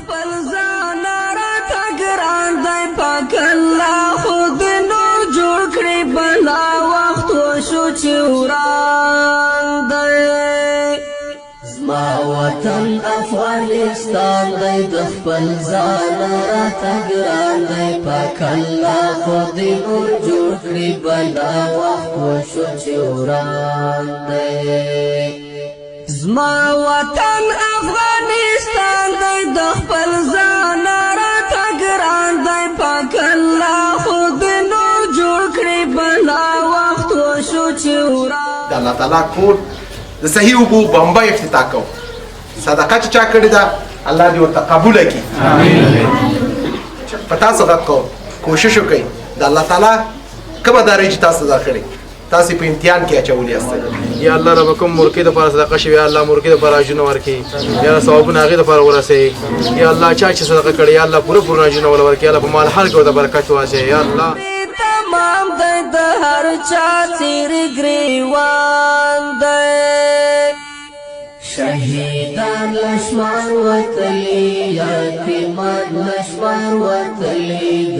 خپل ځان راته ګران دی پاک الله خود نور جوړ کړی بلا وخت وشو چې وران دی زما وطن افغانستان دی د خپل ځان راته ګران دی پاک الله خود نور جوړ کړی بلا وخت وشو چې وران دی زما وطن افغانستان دی د خپل ځان راته ګران دی پاک الله خود نور جوړ کړی بلا وخت وشو چې وران د الله تعالی کور د صحیح اوبو بمبه افتتاح کوو صدقه چې چا کړې ده الله دې ورته قبوله کړي په تاسو غږ کوم کوشش وکړئ د الله تعالی کومه دارۍ چې تاسو دا کړې تاسو په امتحان کې اچولې استئ یا الله رب کوم مرکې د پر صدقه شوی یا الله مرکې د پر اجونه ورکي یا ثوابونه هغه د پر ورسي یا الله چا چې صدقه کړي یا الله پوره اجونه ول ورکي یا الله په مال حال کې د برکت واسه یا الله تمام د هر چا تیر گریوان دی شهیدان لشمار وتلی یتیمان لشمار وتلی